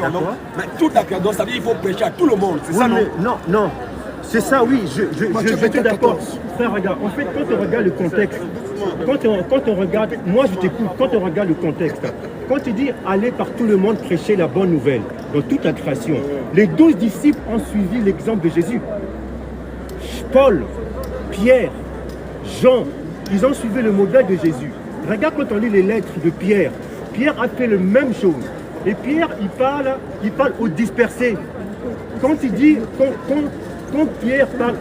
création, non? Mais toute la création, ça veut dire qu'il faut prêcher à tout le monde, c'est ça, non? Non. C'est ça, oui, je suis d'accord. Frère, regarde, en fait, quand on regarde le contexte, quand on regarde, moi je t'écoute, quand on regarde le contexte, quand tu dis aller par tout le monde prêcher la bonne nouvelle, dans toute la création, les 12 disciples ont suivi l'exemple de Jésus. Paul, Pierre, Jean, ils ont suivi le modèle de Jésus. Regarde quand on lit les lettres de Pierre. Pierre a fait la même chose. Et Pierre, il parle aux dispersés. Quand il dit, quand Pierre parle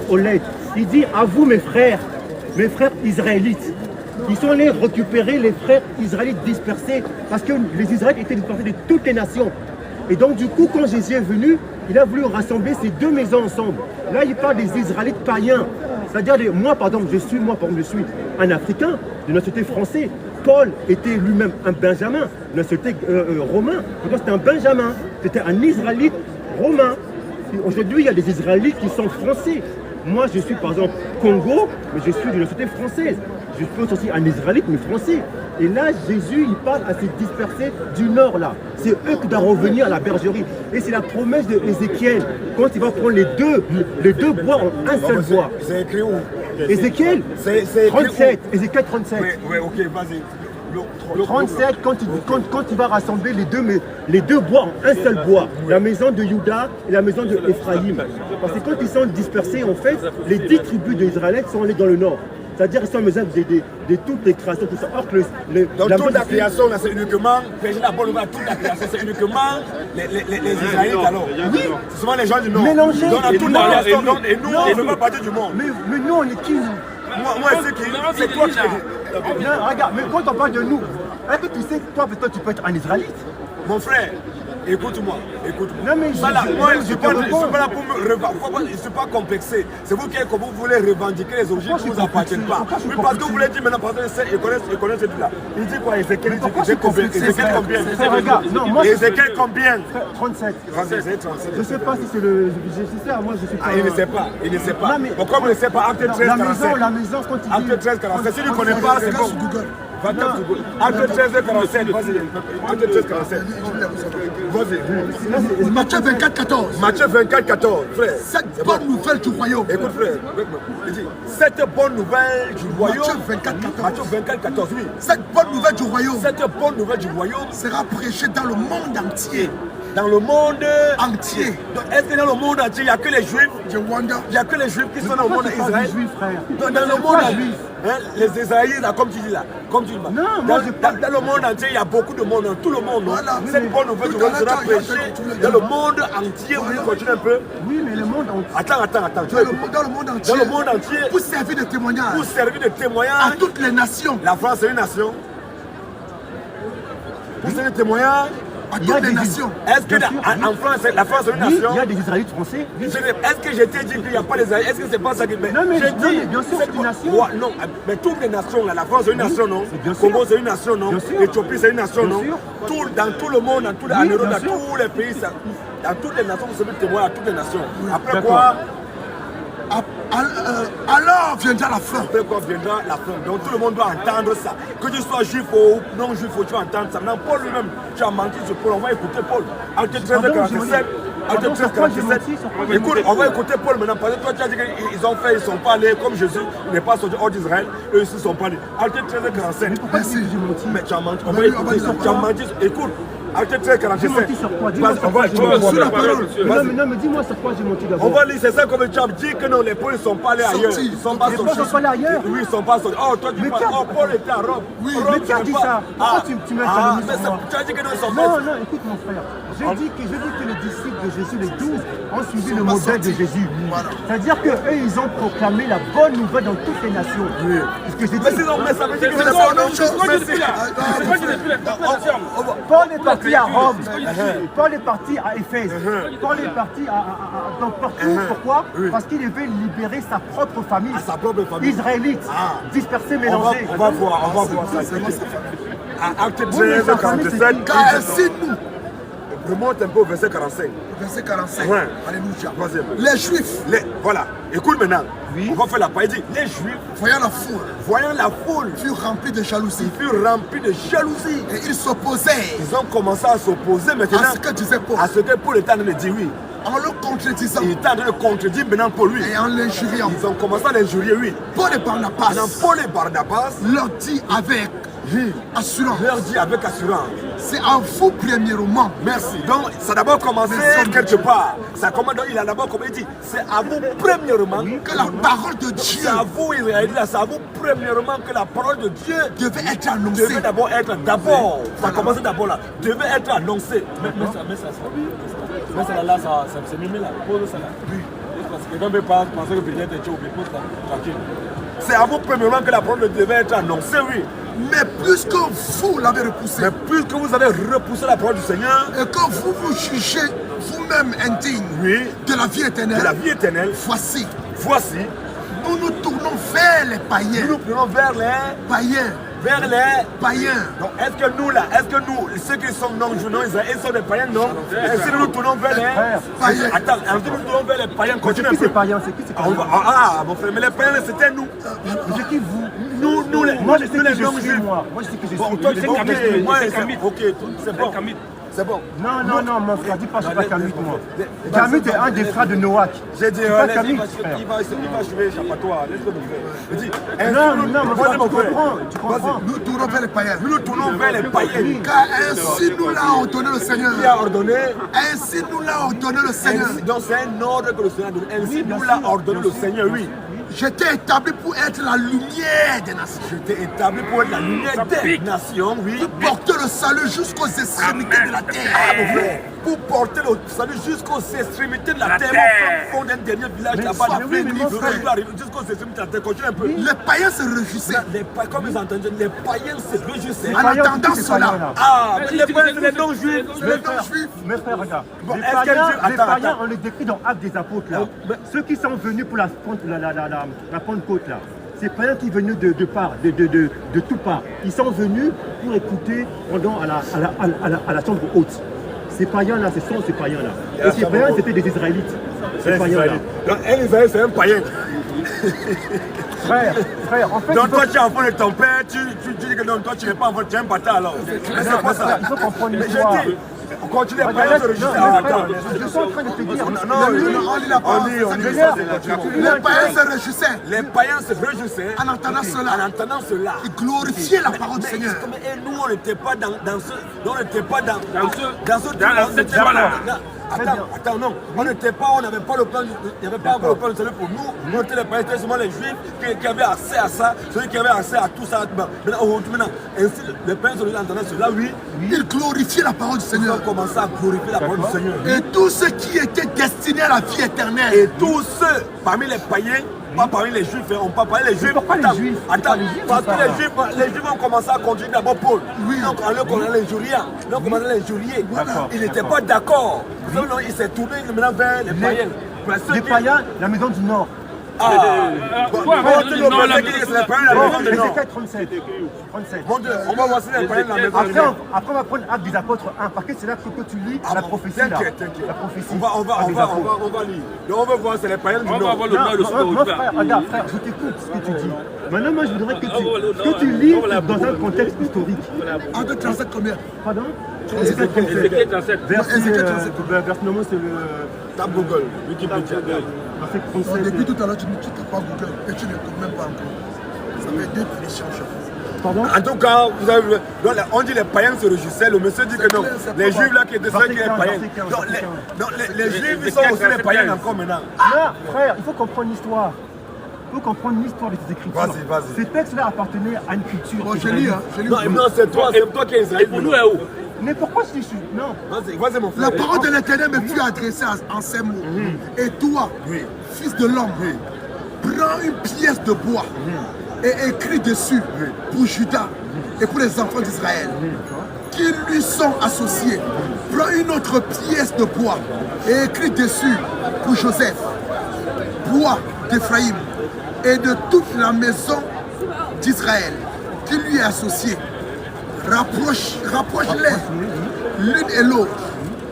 aux lettres, il dit à vous mes frères israélites. Ils sont allés récupérer les frères israélites dispersés parce que les Israélites étaient dispersés de toutes les nations. Et donc du coup, quand Jésus est venu, il a voulu rassembler ces deux maisons ensemble. Là, il parle des Israélites païens. C'est-à-dire, moi, par exemple, je suis un Africain de nationalité française. Paul était lui-même un Benjamin de nationalité romain. Donc c'était un Benjamin, c'était un Israélite romain. Aujourd'hui, il y a des Israélites qui sont français. Moi, je suis par exemple Congo, mais je suis de nationalité française. Je suis aussi un Israélite, mais français. Et là, Jésus, il parle à ces dispersés du nord, là. C'est eux qui doivent revenir à la bergerie. Et c'est la promesse d'Ézéchiel. Quand il va prendre les deux bois en un seul bois. C'est écrit où? Ézéchiel 37. Ézéchiel 37. Oui, ok, vas-y. 37, quand il va rassembler les deux bois en un seul bois, la maison de Juda et la maison d'Ephraïm. Parce que quand ils sont dispersés, en fait, les 10 tribus d'Israël sont allés dans le nord. C'est-à-dire qu'ils sont en mesure de toutes les créations. Tout ça. Or, donc toute la création, c'est uniquement, prêcher la bonne nouvelle à toute la création, c'est uniquement les Israélites alors. Oui. C'est souvent les gens du nord. Mélangés. Donc dans toute la création, et nous, on ne fait pas partie du monde. Mais nous, on est qui nous? Moi, c'est qui? C'est toi qui es. Non, regarde, mais quand on parle de nous, est-ce que tu sais que toi, tu peux être un Israélite? Mon frère, écoute-moi. Non, mais moi, je ne suis pas là pour me revendiquer. Je ne suis pas complexé. C'est vous qui voulez revendiquer les objets qui ne vous appartiennent pas. Oui, parce que vous voulez dire maintenant, parce qu'ils connaissent cette là. Il dit quoi? Ézéchiel combien? Ézéchiel combien? 37. 37. Je ne sais pas si c'est le nécessaire. Moi, je sais pas. Il ne sait pas. Pourquoi vous ne savez pas? Acte 13, 47. La maison, quand il dit. Acte 13, 47. Si tu ne connais pas, c'est bon. Acte 13, 47. Vas-y. Acte 13, 47. Vas-y. Matthieu 24, 14. Matthieu 24, 14. Frère. Cette bonne nouvelle du royaume. Écoute, frère. Il dit, cette bonne nouvelle du royaume. Matthieu 24, 14. Matthieu 24, 14, oui. Cette bonne nouvelle du royaume. Cette bonne nouvelle du royaume sera prêchée dans le monde entier. Dans le monde entier. Est-ce que dans le monde entier, il n'y a que les Juifs? Je wonder. Il n'y a que les Juifs qui sont dans le monde d'Israël. Dans le monde entier. Les Israélites, là, comme tu dis là. Comme tu dis là. Non, dans le monde entier, il y a beaucoup de monde. Dans tout le monde. Voilà. Cette bonne nouvelle sera prêchée dans le monde entier. Vous voulez continuer un peu? Oui, mais le monde entier. Attends. Dans le monde entier. Dans le monde entier. Pour servir de témoignage. Pour servir de témoignage. À toutes les nations. La France est une nation. Pour servir de témoignage. À toutes les nations. Est-ce que en France, la France est une nation? Il y a des Israélites français. Est-ce que je t'ai dit qu'il n'y a pas les Israélites? Est-ce que c'est pas ça que... Non, mais bien sûr, c'est une nation. Non, mais toutes les nations, là, la France c'est une nation, non? Congo c'est une nation, non? Éthiopie c'est une nation, non? Dans tout le monde, en Europe, dans tous les pays, dans toutes les nations, vous savez témoigner à toutes les nations. Après quoi? Alors viendra la fin. Après quoi viendra la fin. Donc tout le monde doit entendre ça. Que tu sois juif ou non juif, tu vas entendre ça. Maintenant, Paul lui-même, tu as menti sur Paul. On va écouter Paul. Acte 13, 47. Acte 13, 47. Écoute, on va écouter Paul maintenant. Parce que toi, tu as dit qu'ils ont fait, ils ne sont pas allés comme Jésus. Il n'est pas sorti hors d'Israël. Eux aussi ne sont pas allés. Acte 13, 47. Merci. Mais tu as menti. On va écouter. Tu as menti. Écoute. Acte 13, 47. J'ai menti sur quoi? Dis-moi sur quoi j'ai menti. Non, mais dis-moi sur quoi j'ai menti d'abord. On va lire, c'est ça comme tu as dit que non, les Pauls ne sont pas allés ailleurs. Ils ne sont pas sortis. Les Pauls sont pas allés ailleurs? Oui, ils ne sont pas sortis. Oh, toi tu parles. Oh, Paul était à Rome. Oui, mais qui a dit ça? Pourquoi tu mets ça de moi? Tu as dit que non, ils sont pas. Non, écoute mon frère. J'ai dit que les disciples de Jésus, les 12, ont suivi le modèle de Jésus. C'est-à-dire qu'eux, ils ont proclamé la bonne nouvelle dans toutes les nations. Oui. Mais ça veut dire que c'est pas une chose. Paul est parti à Rome. Paul est parti à Éphèse. Paul est parti dans partout. Pourquoi? Parce qu'il devait libérer sa propre famille. Sa propre famille. Israélite. Dispersée, mélangée. On va voir ça. Acte 13, 47. Ainsi nous. Remonte un peu au verset 45. Verset 45. Ouais. Alléluia. Troisième. Les Juifs, Voilà. Écoute maintenant. Oui. On va faire la paille. Il dit, les Juifs, voyant la foule, voyant la foule, furent remplis de jalousie. ils furent remplis de jalousie. Et ils s'opposaient Ils ont commencé à s'opposer maintenant à ce que disait Paul. à ce que Paul était en train de dire, oui. En le contredisant Il était en train de contredire maintenant Paul, lui. et en l'injuriant. Ils ont commencé à l'injurier, oui. Paul et Barnabas Maintenant, Paul et Barnabas leur dit avec assurance. leur dit avec assurance. C'est à vous premièrement. Merci. Donc, ça a d'abord commencé quelque part. Ça commence, donc, il a d'abord comme il dit, c'est à vous premièrement Que la parole de Dieu c'est à vous, Israélites, c'est à vous premièrement que la parole de Dieu devait être annoncée. devait d'abord être d'abord. Ça a commencé d'abord là. Devait être annoncé. Mais ça là, c'est mimé là. Pose ça là. Parce que quelqu'un ne peut pas penser que peut-être tu oublies. Pose là. Tranquille. C'est à vous premièrement que la parole devait être annoncée, oui. Mais plus que vous l'avez repoussé Mais puisque vous avez repoussé la parole du Seigneur, et que vous vous jugez vous-même indigne oui, de la vie de éternelle, la vie éternelle, voici, voici, nous nous tournons vers les païens. nous nous prenons vers les Païens. Donc, est-ce que nous, ceux qui sont non-juifs, ils sont des païens, non? Est-ce que nous nous tournons vers les Païens. Attends, est-ce que nous nous tournons vers les païens? C'est Continue un qui ces peu. païens? C'est qui ces païens? Mon frère, mais les païens, c'était nous. C'est qui vous? Nous, les Moi je sais que je suis non-juifs. moi. Moi je sais que je Bon, suis. toi, tu Moi, es moi, ok, c'est bon. C'est bon. Non, mon frère, dis pas, je suis pas Camille, moi. Camille est un des frères de Noach. J'ai dit, C'est pas il Camille, va frère. jouer échappatoire. Laisse-le me faire. Je dis, Non, mon frère, tu comprends. Tu comprends. Nous tournons vers les païens. Nous nous tournons vers les païens. Car ainsi nous l'a ordonné le Seigneur. Qui a ordonné. Ainsi nous l'a ordonné le Seigneur. Donc c'est un ordre que le Seigneur a donné. Ainsi nous l'a ordonné le Seigneur, oui. J'étais établi pour être la lumière des nations. J'étais établi pour être la lumière des nations, oui. Pour porter le salut jusqu'aux extrémités de la Ah, mon terre. frère, pour porter le salut jusqu'aux extrémités de la terre. Mon frère fond d'un dernier village là-bas, oui, mais mon frère. jusqu'aux extrémités de la terre. Continue un peu. Les païens se réjouissaient. Comme ils entendaient, les païens se réjouissaient. En attendant cela, Ah, mais les païens, c'est les non-juifs. les non-juifs, Mes frères, regarde. Bon, Les est-ce païens, que les Dieu- païens, attends. on les décrit dans Actes des Apôtres, là. Ceux qui sont venus pour la Pentecôte, là. Ces païens qui venaient de tout part. Ils sont venus pour écouter pendant à la chambre haute. Ces païens-là, ce sont ces païens-là. Et ces païens, c'était des Israélites. Ces païens-là. Donc, un Israël, c'est un païen. Frère, en fait, Donc, toi, tu es enfant de ton père, tu dis que non, toi, tu n'es pas enfant, tu es un bâtard alors. Mais c'est pas ça. il faut comprendre Mais l'histoire. j'ai dit, on continue à Regarde, parler de registre. je suis en train de te dire. On lit la parole. On lit, les païens se réjouissaient. Les païens se réjouissaient En entendant cela, en entendant cela. ils glorifiaient la parole du Mais Seigneur. et nous, on n'était pas dans cette voie-là. Attends, non. On n'était pas, on n'avait pas le plan, il n'y avait pas encore le plan de salut pour nous. Nous, on était les païens, c'était seulement les juifs qui avaient accès à ça, ceux qui avaient accès à tout ça. Maintenant, ainsi, les païens se entendant cela, oui. Ils glorifiaient la parole du Ils Seigneur. ont commencé à glorifier la parole du Seigneur. Et tous ceux qui étaient destinés à la vie éternelle, Et tous ceux parmi les païens, pas parmi les juifs, on parle parmi les juifs. pourquoi les juifs? Attends, Pourquoi les juifs, parce que ça les juifs ont commencé à conduire d'abord Paul. Oui. Donc on a l'injurier. Donc on a l'injurier. D'accord, Il n'était pas d'accord. Donc il s'est tourné maintenant vers les païens. Les païens, la maison du Nord. Ézéchiel 37. Mon Dieu, on va voir si les païens de la maison du Nord. Après, on va prendre Actes des Apôtres 1, parce que c'est là que tu lis la prophétie. T'inquiète. La prophétie. On va lire. Donc on va voir, c'est les païens du Nord. Mon frère, regarde, frère, je t'écoute ce que tu dis. Maintenant, moi, je voudrais que tu lis dans un contexte historique. en 237 combien? Pardon Ézéchiel 37. Verset normalement, c'est le Tape Google, Wikipédia. verset Non, 37. depuis tout à l'heure, tu ne tapes pas Google et tu ne trouves même pas encore. Ça fait deux punitions chaque fois. Pardon En tout cas, vous avez vu, donc, on dit les païens se réjouissaient, le monsieur dit que non. Les juifs là qui étaient ceux qui étaient païens. Donc les juifs ils sont aussi les païens encore maintenant. Non, frère, il faut comprendre l'histoire. Il faut comprendre l'histoire de ces écritures. Vas-y. Ces textes-là appartenaient à une culture. Bon, je lis, hein. Je lis. Non, c'est toi qui es Israël. Pour nous, est où? Mais pourquoi je suis... Non. Vas-y mon frère. La parole de l'Éternel me fut adressée en ces mots. Et toi, Oui. fils de l'homme, prends une pièce de bois et écris dessus pour Judas et pour les enfants d'Israël qui lui sont associés. Prends une autre pièce de bois et écris dessus pour Joseph, bois d'Éphraïm et de toute la maison d'Israël qui lui est associée. Rapproche-les l'une et l'autre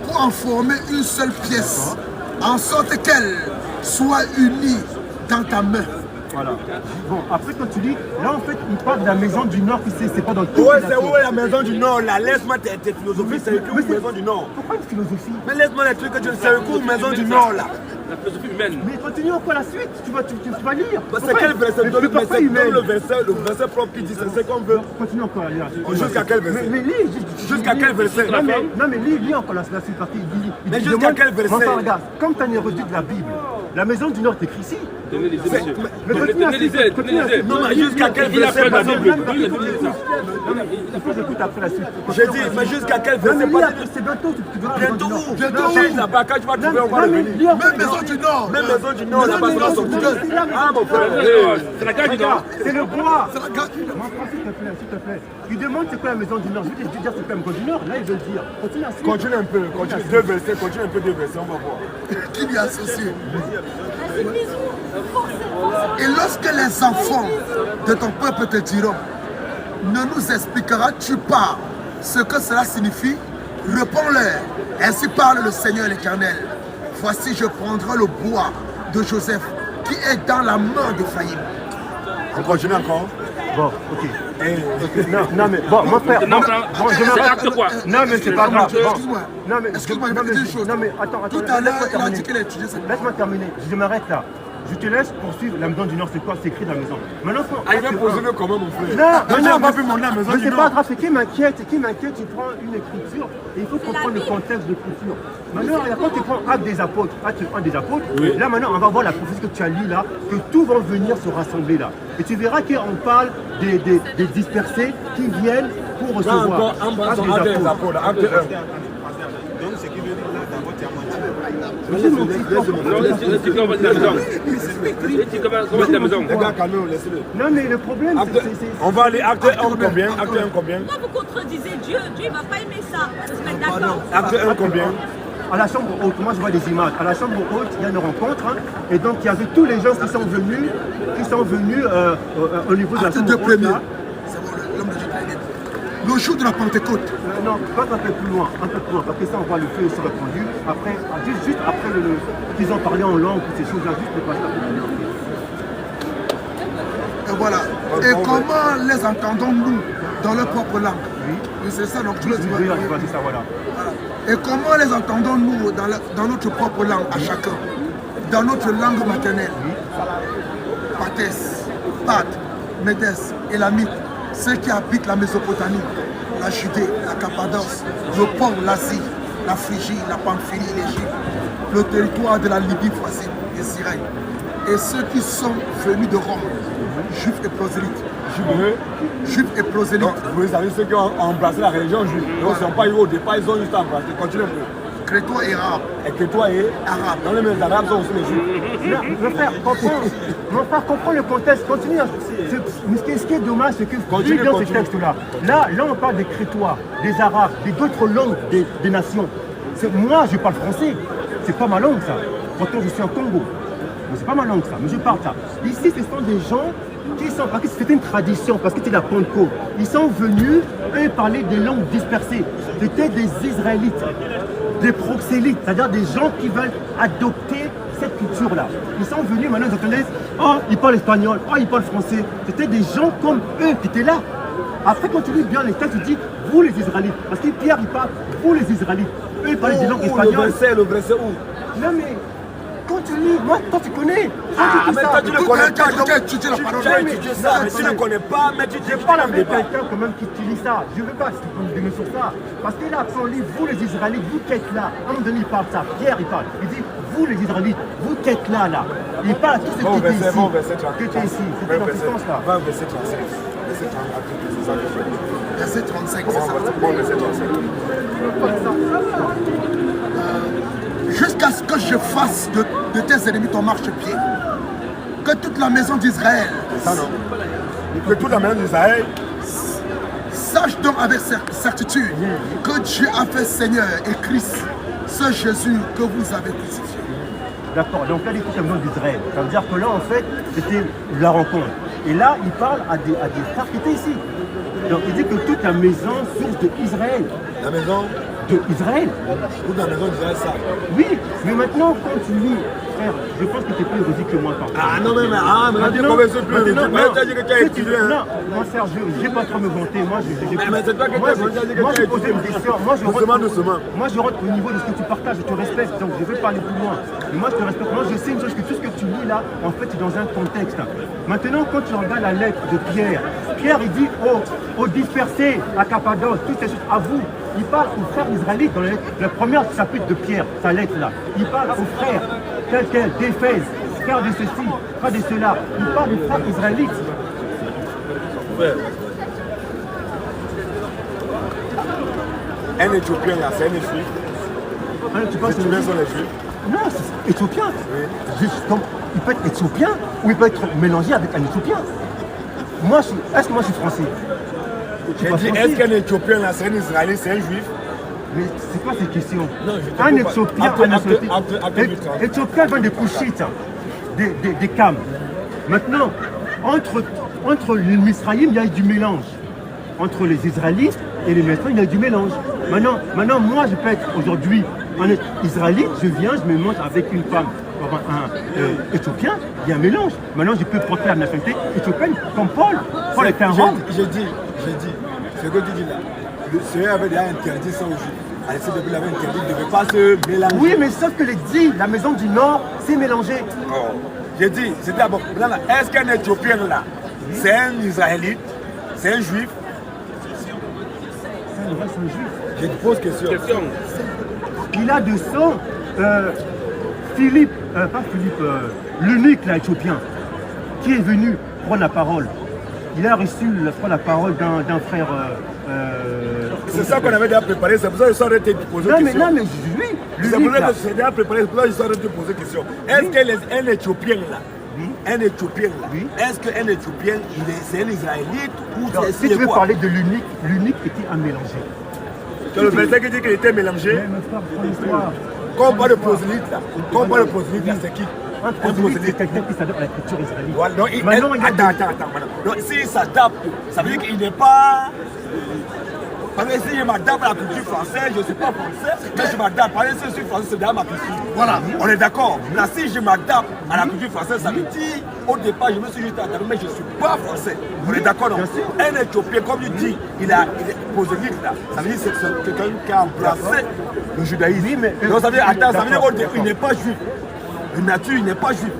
pour pour en former une seule pièce, en sorte qu'elle soit unie dans ta main. Voilà. Bon, après quand tu dis, là en fait, il parle de la maison du Nord, c'est pas dans tout. Ouais, c'est où la maison du Nord là? Laisse-moi tes philosophies, c'est où maison du Nord? Pourquoi une philosophie? Mais laisse-moi les trucs que tu ne sais où maison du Nord là? La philosophie humaine. Mais continue encore la suite, tu vas lire. Bah, c'est quel verset? Mais Donne le pourquoi humaine? verset propre qui dit c'est ce qu'on veut. Continue encore à lire. Jusqu'à quel verset? Mais lis. Jusqu'à quel verset? Non mais lis encore la suite partie. Mais jusqu'à quel verset? Enfin regarde, comme tu as un érudit de la Bible, la maison du Nord t'écrit ici. Tenez les yeux, Mais continue à suivre. Non, mais jusqu'à quel Il a verset? fait la Bible. Il faut que j'écoute après la suite. J'ai dit, mais jusqu'à quel Non, verset? mais lis après, c'est bientôt, tu verras. Bientôt où? Non, Bientôt où? Là-bas, quand tu vas trouver, on va revenir. Même maison du Nord. Même maison du Nord, là-bas, ça va sortir. Ah, mon frère. C'est la gare du Nord. C'est le bois. C'est la gare du Nord. S'il te plaît. Il demande c'est quoi la maison du Nord. Je vais te dire c'est quoi la maison du Nord. Là, il veut dire. Continue à suivre. Continue un peu, continue deux versets, continue un peu deux versets, on va voir. Qui lui associe. Et lorsque les enfants de ton peuple te diront, ne nous expliqueras-tu pas ce que cela signifie? Réponds-leur, ainsi parle le Seigneur l'Éternel. Voici, je prendrai le bois de Joseph qui est dans la main d'Éphraïm. On continue encore. Bon, ok. Non, mais bon, mon frère. Non, Bon, je c'est m'arrête. acte quoi? Non, mais c'est pas grave. Bon. Excuse-moi. Non, mais Excuse-moi, il m'a dit une chose. Non, mais attends. Tout à l'heure, laisse-moi il a terminer. dit qu'il a étudié cette Laisse-moi terminer. Je m'arrête là. Je te laisse poursuivre la maison du Nord, c'est quoi? C'est écrit dans la maison. Maintenant, Ah, il va poser comment, mon frère? Non, on va plus demander à la maison mais du c'est Nord. pas grave, c'est qui m'inquiète, tu prends une écriture et il faut comprendre le contexte de l'écriture. Maintenant, quand tu prends Actes des Apôtres, là maintenant on va voir la prophétie que tu as lue là, que tout va venir se rassembler là. Et tu verras qu'on parle des dispersés qui viennent pour recevoir. Actes des Apôtres, acte 1. Non, laisse-le comment va la maison. Laisse-le comment va la maison. Les gars, calmez-vous, laissez-le. Non mais le problème c'est... On va aller acte 1 combien? Acte 1 combien? Pourquoi vous contredisez Dieu? Dieu ne va pas aimer ça. On se met d'accord. Acte 1 combien? À la chambre haute, moi je vois des images. À la chambre haute, il y a une rencontre, hein, et donc il y avait tous les gens qui sont venus au niveau de la acte chambre de haute. premier. Là. C'est bon, l'homme de Dieu est libre. Le jour de la Pentecôte. Non, pas un peu plus loin, parce que ça on voit le feu se répandu. Après, juste après qu'ils ont parlé en langue, toutes ces choses-là, juste le passage un peu plus loin. Et voilà. Et comment les entendons-nous dans leur propre langue? Oui, c'est ça, donc tu le dis. Oui, c'est ça, voilà. Et comment les entendons-nous dans notre propre langue, à chacun? Dans notre langue maternelle. Pathès, Pâte, Médès, Élamite, ceux qui habitent la Mésopotamie, la Judée, la Cappadoce, le Pont, l'Asie, la Phrygie, la Pamphylie, l'Égypte, le territoire de la Libye voisine et Cyrène. Et ceux qui sont venus de Rome, juifs et prosélytes. Juifs et prosélytes. Donc, vous savez ceux qui ont embrassé la religion juive. Donc, ils ne sont pas eu au départ, ils ont juste embrassé. Continue un peu. Crétois et arabes. Et que toi et Arabes. dans les mêmes arabes sont aussi les juifs. Non, mon frère, comprends le contexte, continue. Mais ce qui est dommage, c'est que Continue, dans ces continue. textes-là, là on parle des Crétois, des Arabes, d'autres langues des nations. Moi, je parle français, c'est pas ma langue ça. Pourtant, je suis en Congo. Mais c'est pas ma langue ça, mais je parle ça. Ici, ce sont des gens qui sont, parce que c'était une tradition, parce que c'était la Pentecôte. Ils sont venus, eux, parler des langues dispersées. C'était des Israélites, des proxélytes, c'est-à-dire des gens qui veulent adopter cette culture-là. Ils sont venus, maintenant ils entendaient, oh, ils parlent espagnol, oh, ils parlent français. C'était des gens comme eux qui étaient là. Après, quand tu lis bien les textes, tu dis, vous les Israélites. Parce que Pierre, il parle, vous les Israélites. Eux, ils parlaient des langues espagnoles. Le verset où? Non mais, quand tu lis, moi, toi tu connais. Ah, mais toi tu ne connais pas. Tu as étudié la parole. Tu as étudié ça, mais tu ne connais pas, mais tu dis Je parle avec quelqu'un quand même qui utilise ça. Je ne veux pas que tu me donnes sur ça. Parce que là, quand on lit, vous les Israélites, vous qui êtes là. À un moment donné, il parle ça. Pierre, il parle. Il dit, vous les Israélites, vous qui êtes là, là. Il parle à tous ceux qui étaient ici. Bon, verset 30. Qui étaient ici. C'était dans ce sens-là. Verset 35. Verset 35, c'est ça que je fais. Verset 35, c'est ça. Bon, verset 35. Jusqu'à ce que je fasse de tes ennemis ton marchepied. Que toute la maison d'Israël Ça non. Que toute la maison d'Israël sache donc avec certitude que Dieu a fait Seigneur et Christ, ce Jésus que vous avez crucifié. D'accord, donc là, il dit toute la maison d'Israël. Ça veut dire que là, en fait, c'était la rencontre. Et là, il parle à des frères qui étaient ici. Donc il dit que toute la maison source d'Israël. La maison d'Israël. Vous dans la maison d'Israël, ça. Oui, mais maintenant, quand tu lis, frère, je pense que tu es plus érudit que moi. Ah non, mais maintenant, tu es plus érudit. Tu as dit que tu as étudié. Non, moi, Serge, je n'ai pas trop me vanter. Moi, mais c'est toi qui t'as dit moi, je pose une question. Doucement. Moi, je rentre au niveau de ce que tu partages, je te respecte, donc je vais parler plus loin. Mais moi, je te respecte. Moi, je sais une chose, que tout ce que tu lis là, en fait, c'est dans un contexte. Maintenant, quand tu regardes la lettre de Pierre, Pierre, il dit aux dispersés à Cappadoce, toutes ces choses, à vous. Il parle aux frères israélites dans la première chapitre de Pierre, sa lettre là. Il parle aux frères, tel, d'Éphèse, frères de ceci, frères de cela. Il parle des frères israélites. Ouais. Un Éthiopien là, c'est un Juif. Tu penses que les Éthiopiens sont les Juifs? Non, c'est éthiopien. Oui. Juste comme, il peut être éthiopien ou il peut être mélangé avec un éthiopien. Est-ce que moi je suis français? Est-ce qu'un Éthiopien là, c'est un Israélite, c'est un Juif? Mais c'est quoi cette question? Non, un Éthiopien, Éthiopien vient des Couchites, des Cam. Maintenant, entre les Misraïm, il y a du mélange. Entre les Israélites et les Misraïm, il y a du mélange. Maintenant, moi, je peux être aujourd'hui un Israélite, je viens, je me monte avec une femme, un Éthiopien, il y a un mélange. Maintenant, je peux porter la nationalité éthiopienne comme Paul. Paul est un Rome. J'ai dit, ce que tu dis là, le Seigneur avait déjà interdit ça aux Juifs. Alexis de Ville avait interdit, il ne devait pas se mélanger. Oui, mais sauf que les dits, la maison du Nord, c'est mélangé. Oh. J'ai dit, c'était d'abord, est-ce qu'un Éthiopien là, c'est un Israélite, c'est un Juif? C'est un Juif. Je te pose question. Il a de sang Philippe, l'unique là, éthiopien, qui est venu prendre la parole. Il a reçu la parole d'un frère. C'est ça qu'on avait déjà préparé, c'est pour ça que je suis en train de te poser question. Non, mais lui, c'est pour ça que j'ai déjà préparé, c'est pour ça que je suis en train de te poser question. Est-ce qu'un Éthiopien là, un Éthiopien là, est-ce qu'un Éthiopien, c'est un Israélite ou c'est si tu veux parler de l'unique était à mélanger. C'est le verset qui dit qu'il était mélangé. Quand on parle de prosélyte là, c'est qui? Un prosélyte, c'est quelqu'un qui s'adapte à la culture israélite. Ouais, non, attends. S'il s'adapte, ça veut dire qu'il n'est pas... Parce que si je m'adapte à la culture française, je ne suis pas français, mais je m'adapte. Parce que si je suis français, c'est déjà ma culture. Voilà, on est d'accord. Là, si je m'adapte à la culture française, ça veut dire, au départ, je me suis juste adapté, mais je ne suis pas français. On est d'accord, non? Un Éthiopien, comme tu dis, il est prosélyte là. Ça veut dire que c'est quelqu'un qui a embrassé le judaïsme. Donc ça veut dire, attends, ça veut dire qu'il n'est pas juif. De nature, il n'est pas juif.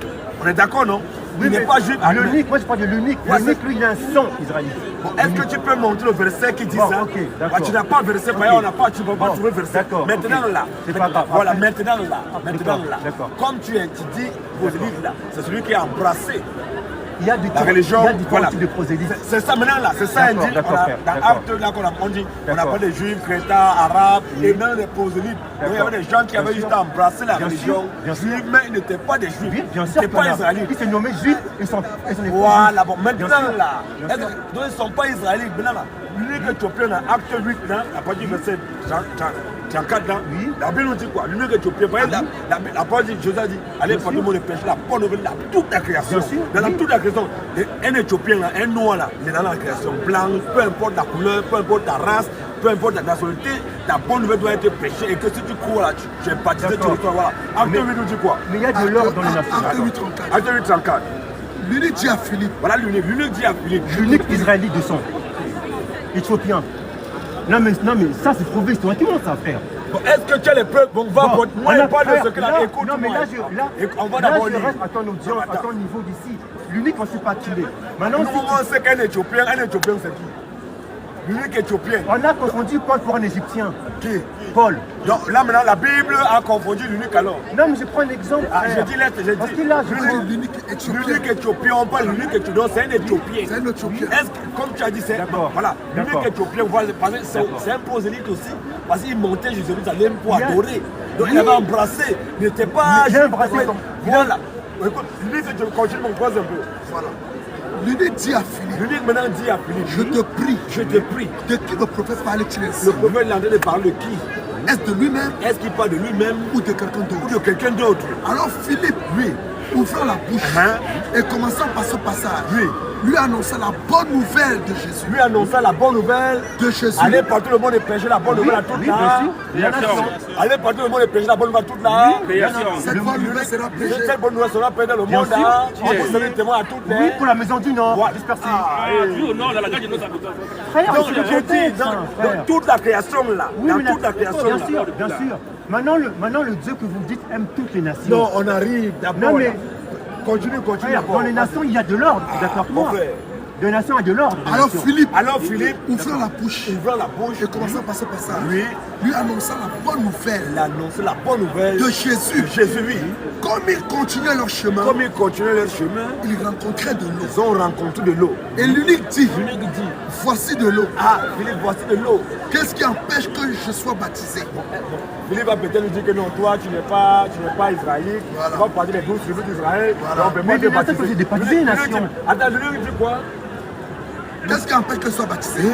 On est d'accord, non? Il n'est pas juif. L'unique, moi je parle de l'unique. L'unique, lui, il a un sang israélite. Bon, est-ce que tu peux montrer le verset qui dit ça? Tu n'as pas le verset, tu ne peux pas trouver le verset. Maintenant là, voilà, maintenant là. Comme tu dis, prosélyte là, c'est celui qui a embrassé la religion, types de prosélytes. C'est ça maintenant là, c'est ça indique. Dans Acte là on dit, on a pas des juifs, chrétiens, arabes, et même des prosélytes. Donc il y avait des gens qui avaient juste embrassé la religion juive, mais ils n'étaient pas des juifs. Ils n'étaient pas israélites. Ils se nommaient juifs, ils sont voilà, bon, maintenant là, donc ils ne sont pas israélites. Maintenant là, l'unique Éthiopien dans Acte 8, à partir du verset 34 ans, la Bible nous dit quoi? L'unique Éthiopien, la parole dit, Jésus a dit, allez porter mon péché, la bonne nouvelle, toute la création. Dans toute la création, un Éthiopien, un noir là, il est dans la création, blanc, peu importe la couleur, peu importe ta race, peu importe ta nationalité, ta bonne nouvelle doit être péchée et que si tu crois là, tu es baptisé, tu reçois, voilà. Acte 8 nous dit quoi? Mais il y a de l'or dans les nations. Acte 8, 34. L'unique dit à Philippe. Voilà l'unique dit à Philippe. L'unique israélite de sang. Éthiopien. Non mais ça c'est prouvé historiquement ça, frère. Bon, est-ce que tu as les preuves? Bon, moi je parle de ce que là, écoute. Non mais là je reste à ton audience, à ton niveau d'ici. L'unique on ne sait pas qui il est. Maintenant on sait qu'un Éthiopien c'est qui? L'unique Éthiopien. On a confondu Paul pour un Égyptien. Qui? Paul. Donc là maintenant la Bible a confondu l'unique alors. Non mais je prends un exemple. J'ai dit l'unique Éthiopien. L'unique Éthiopien, on parle l'unique Éthiopien, c'est un Éthiopien. C'est un Éthiopien. Est-ce que, comme tu as dit, c'est... Voilà, l'unique Éthiopien, c'est un prosélyte aussi, parce qu'il montait Jérusalem pour adorer. Donc il avait embrassé, il n'était pas... J'ai embrassé ton... Voilà. Écoute, l'unique Éthiopien, continue mon phrase un peu. Voilà. L'unique dit à Philippe. L'unique maintenant dit à Philippe. Je te prie. De qui le prophète parlait-il ainsi? Le prophète est en train de parler de qui? Est-ce de lui-même? Est-ce qu'il parle de lui-même? Ou de quelqu'un d'autre? Ou de quelqu'un d'autre? Alors Philippe, lui, ouvrant la bouche et commençant par ce passage, lui annonça la bonne nouvelle de Jésus. Lui annonça la bonne nouvelle De Jésus. Allez partout le monde et prêcher la bonne nouvelle à toute la nation. Allez partout le monde et prêcher la bonne nouvelle à toute la Cette bonne nouvelle sera prêchée. Cette bonne nouvelle sera prêchée dans le Bien monde. sûr. On peut témoin à toutes les. Oui, pour la maison du Nord, Ouais. dispersée. Oui ou non, dans la gagne de nos habitants. Frère, Donc c'est je le dis, contexte, dans frère. toute la création là, Oui, dans mais toute la création bien là. sûr, bien sûr. Maintenant, le Dieu que vous dites aime toutes les nations. Non, on arrive d'abord. Non, mais- là. Continue Frère, d'abord. dans les nations, il y a de l'ordre, d'accord mon moi. frère. Dans les nations, il y a de l'ordre. dans les Alors nations. Philippe, Alors Philippe, ouvrant la bouche ouvrant la bouche et commençant par ce passage, Oui. lui annonça la bonne nouvelle il annonçait la bonne nouvelle de Jésus. Jésus, oui. Comme ils continuaient leur chemin, Comme ils continuaient leur chemin, ils rencontraient de l'eau. ils ont rencontré de l'eau. Et l'unique dit, L'unique dit, voici de l'eau. ah Philippe, voici de l'eau. Qu'est-ce qui empêche que je sois baptisé? Philippe va peut-être nous dire que non, toi tu n'es pas israélite, Voilà. tu vas partir des 12 tribus d'Israël, Voilà. on peut Mais pas te les nations baptiser. peuvent se débaptiser, les nations. Attends, lui dit quoi? Qu'est-ce qui empêche que je sois baptisé?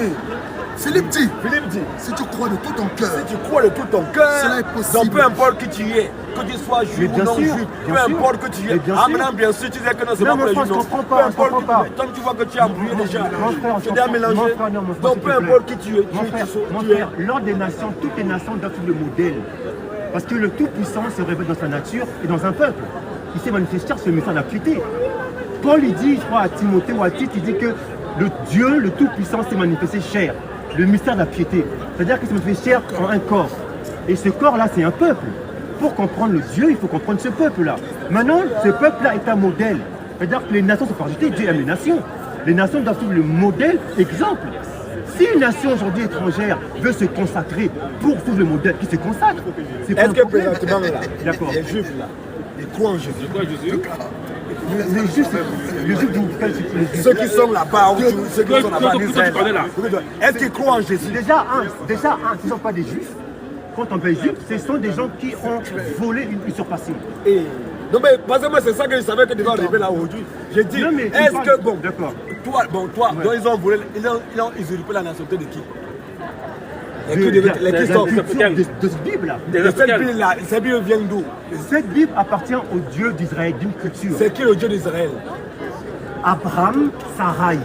Philippe dit, Philippe dit, si tu crois de tout ton cœur, si tu crois de tout ton cœur, Cela est possible. donc peu importe qui tu es, que tu sois Mais juif ou bien non sûr, juif, bien peu sûr. importe que tu Mais es. bien Ah sûr. maintenant bien sûr tu dis que non, c'est Non, pas pour mon les frère, juifs. je non. comprends Peu pas, je importe comprends qui pas. tu es. Tant que tu vois que tu as embrouillé déjà, Mon frère, tu es mélangé. mon frère, non, mon frère, Donc s'il peu te plaît. importe qui tu es, Mon frère, l'ordre des nations, toutes les nations doivent suivre le modèle. Parce que le Tout-Puissant se révèle dans sa nature et dans un peuple. Il s'est manifesté sur le message de la piété. Paul, il dit, je crois, à Timothée ou à Tite, il dit que le Dieu, le Tout-Puissant, s'est manifesté chair. Le mystère de la piété. C'est-à-dire qu'il s'est manifesté chair en un corps. Et ce corps-là, c'est un peuple. Pour comprendre le Dieu, il faut comprendre ce peuple-là. Maintenant, ce peuple-là est un modèle. C'est-à-dire que les nations sont pas rejetées, Dieu aime les nations. Les nations doivent suivre le modèle exemple. Si une nation aujourd'hui étrangère veut se consacrer pour suivre le modèle, qui se consacre, c'est pas Est-ce un que problème. présentement là, D'accord. les juifs là, ils croient en Jésus? Quoi, Jésus? Les juifs, Ceux qui sont là-bas, ou ceux qui sont là-bas en Toi, Israël, tu connais là. est-ce qu'ils croient en Jésus? déjà, ce ne sont pas des juifs. Quand on parle juifs, ce sont des gens qui ont volé une usurpation. Et... Non mais parce que moi c'est ça que je savais que tu vas arriver là aujourd'hui. J'ai dit, Non, mais tu est-ce parles- que bon, D'accord. toi, Ouais. donc ils ont volé, ils ont usurpé la nationalité de qui? Les qui, De les qui sont de cette Bible-là. Des cette Africains. Bible là, cette Bible vient d'où? Cette Bible appartient au Dieu d'Israël, d'une culture. C'est qui le Dieu d'Israël? Abraham, Sarai.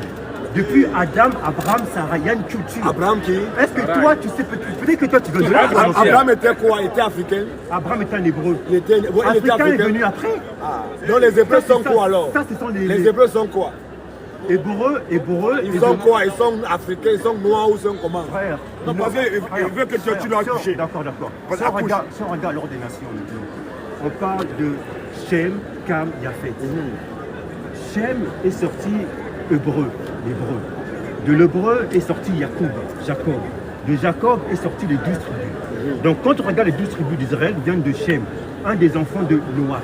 Depuis Adam, Abraham, Sarai, il y a une culture. Abraham qui? Est-ce que toi, tu sais, peut-être que toi, tu veux de là. Abraham, Abraham était quoi? Il était africain? Abraham est un hébreu. Il était Africain est africain. venu après. Ah. Donc les Hébreux Ça, sont quoi alors? Ça, ce sont Les Hébreux sont quoi? Hébreux, Ils sont quoi? Ils sont africains, ils sont noirs ou ils sont comment? Frère. Non, parce qu'il veut que tu dois accoucher. D'accord, d'accord. Parce Si on accouche. regarde l'ordre des nations, maintenant, on parle de Shem, Cam, Yafet. Shem est sorti hébreu, l'hébreu. De l'hébreu est sorti Jacob. De Jacob est sorti les 12 tribus. Donc quand on regarde les 12 tribus d'Israël, viennent de Shem, un des enfants de Noach.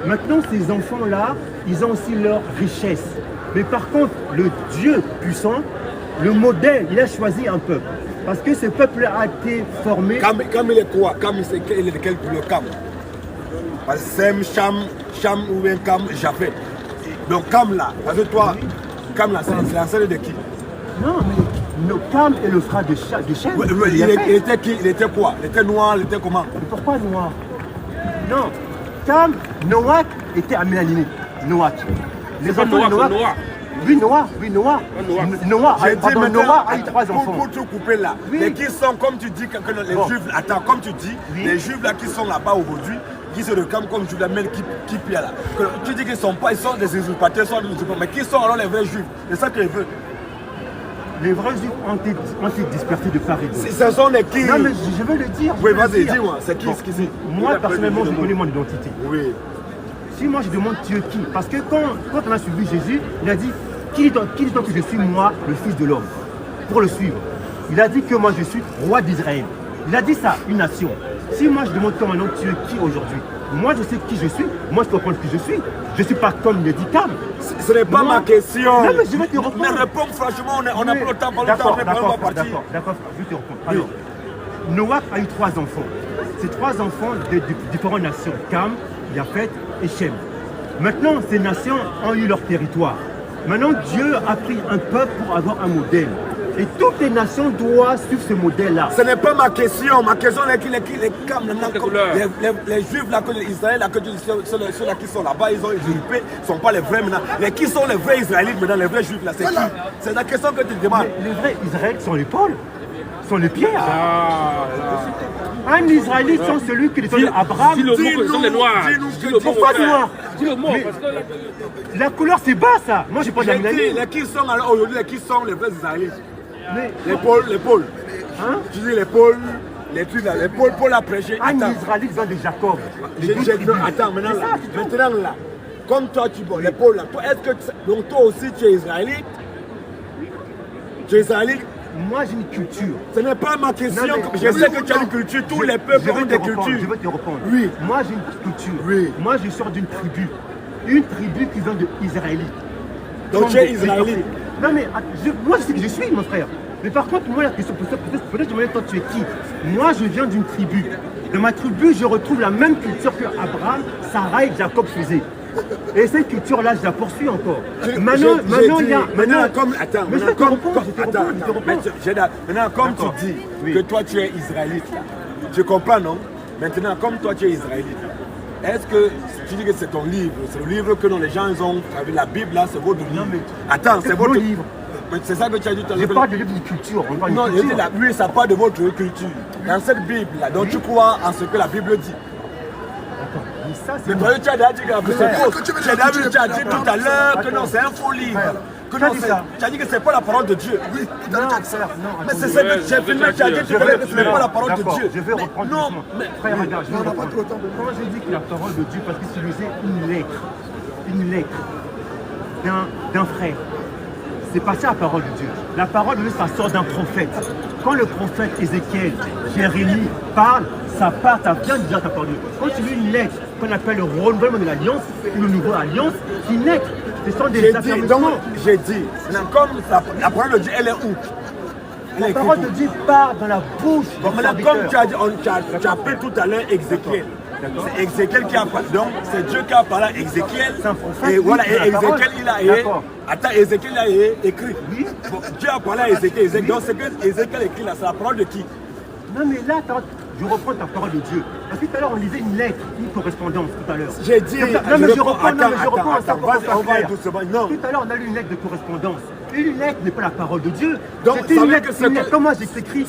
Maintenant, ces enfants-là, ils ont aussi leur richesse. Mais par contre, le Dieu puissant, le modèle, il a choisi un peuple. Parce que ce peuple a été formé... Cam il est quoi? Cam il est de quel le Cam? Parce que Sem, Cham ou bien Cam, Japhet. Donc Cam là, parce que toi, Cam là, c'est l'ancêtre de qui? Non, mais Cam est le frère de Shem. Ouais, ouais, il était qui? Il était quoi? Il était noir, il était comment? Mais pourquoi noir? Non, Cam, Noach était améliné. Noach. Les pas enfants de Noach, Noach. c'est Noah. Oui, Noah. Noah. Noah J'ai dit maintenant, Noah a eu 3 enfants. pour tout couper là, Oui. les qui sont, comme tu dis, que les Bon. juifs, attends, comme tu dis, Oui. les juifs là qui sont là-bas aujourd'hui, qui se réclament comme juifs, mais qui pient là. Que tu dis qu'ils sont pas, ils sont des usurpateurs, ils sont des usurpateurs, mais qui sont alors les vrais juifs? C'est ça que je veux. Les vrais juifs ont été dispersés de part et d'autre. Ce sont les qui? Non, mais je veux le dire. Oui, je veux le vas-y, dire. dis-moi, c'est qui Bon, ce qui c'est? Moi, personnellement, je connais mon identité. Oui. Si moi je demande Dieu qui, parce que quand on a suivi Jésus, il a dit qui dit-on que je suis moi, le Fils de l'homme, pour le suivre. Il a dit que moi je suis roi d'Israël. Il a dit ça, une nation. Si moi je demande comme un homme, tu es qui aujourd'hui? Moi je sais qui je suis, moi je peux comprendre qui je suis. Je ne suis pas comme il a dit Cam. Ce n'est pas Moi- ma question. Non, mais je vais te répondre. Mais réponds franchement, on n'a pas le temps, D'accord, on n'est pas d'accord, parti. d'accord, je vais te répondre. Alors, Noach a eu 3 enfants. Ces 3 enfants de différentes nations, Cam, Yafet et Shem. Maintenant, ces nations ont eu leur territoire. Maintenant, Dieu a pris un peuple pour avoir un modèle. Et toutes les nations doivent suivre ce modèle-là. Ce n'est pas ma question. Ma question est les Juifs, là, Israël, ceux-là qui sont là-bas, ils ont usurpé, ne sont pas les vrais maintenant. Mais qui sont les vrais Israélites maintenant, les vrais Juifs là? C'est qui? C'est la question que tu te demandes. Les vrais Israélites sont les Paul, sont les Pierre. Un Israélite sont celui qui est Abraham. Dis le mot que sont les noirs. Pourquoi noirs? Dis le mot. Parce que la couleur c'est bas ça. Moi j'ai pas d'analyse. Qui sont aujourd'hui, qui sont les vrais Israélites? Les Pauls. Hein? Tu dis les Pauls, les trucs là, les Paul a prêché. Un Israélite vient de Jacob. Attends, maintenant là, comme toi tu vois, les Pauls là, est-ce que donc toi aussi tu es Israélite? Tu es Israélite? Moi j'ai une culture. Ce n'est pas ma question. Je sais que tu as une culture, tous les peuples ont des cultures. Je vais te répondre. Oui. Moi j'ai une culture. Oui. Moi je sors d'une tribu. Une tribu qui vient de Israélite. Donc tu es Israélite. Non mais moi je sais que je suis mon frère. Mais par contre moi la question peut-être je me demande toi tu es qui? Moi je viens d'une tribu. Dans ma tribu je retrouve la même culture que Abraham, Sarah et Jacob faisaient. Et cette culture-là, je la poursuis encore. Maintenant, comme tu dis que toi tu es israélite, je comprends, non? Maintenant, comme toi tu es israélite, est-ce que tu dis que c'est ton livre, c'est le livre que les gens ont, la Bible là, c'est votre livre? Attends, c'est votre livre. C'est ça que tu as dit tout à l'heure. Je parle de livre de culture. Non, je dis la Bible, ça parle de votre culture. Dans cette Bible là, donc tu crois en ce que la Bible dit. Mais toi, tu as déjà dit que tu as dit tout à l'heure que non, c'est un faux livre. Tu as dit que ce n'est pas la parole de Dieu. Oui, mais c'est ce que j'ai filmé, tu as dit que ce n'est pas la parole de Dieu. Je vais reprendre. Non, frère, regarde, je vais reprendre. Quand je dis que la parole de Dieu, parce que c'est une lettre d'un frère. C'est pas ça la parole de Dieu. La parole de Dieu, ça sort d'un prophète. Quand le prophète Ézéchiel, Jérémie parle, ça vient de dire ta parole de Dieu. Quand tu lis une lettre qu'on appelle le renouvellement de l'alliance, ou le nouveau alliance, c'est une lettre. Ce sont des affirmations. J'ai dit, comme la parole de Dieu, elle est où? La parole de Dieu part dans la bouche du serviteur. Comme tu as dit, tu as appelé tout à l'heure Ézéchiel. C'est Ézéchiel qui a parlé. Donc, c'est Dieu qui a parlé à Ézéchiel. Et voilà, et Ézéchiel, il a Ézéchiel a écrit. Dieu a parlé à Ézéchiel. Donc, ce que Ézéchiel écrit là, c'est la parole de qui? Non, mais là, je reprends ta parole de Dieu. Parce que tout à l'heure, on lisait une lettre, une correspondance tout à l'heure. J'ai dit. Non, mais je reprends. On va doucement. Non. Tout à l'heure, on a lu une lettre de correspondance. Une lettre n'est pas la parole de Dieu. Donc, c'est une lettre. Comment j'écris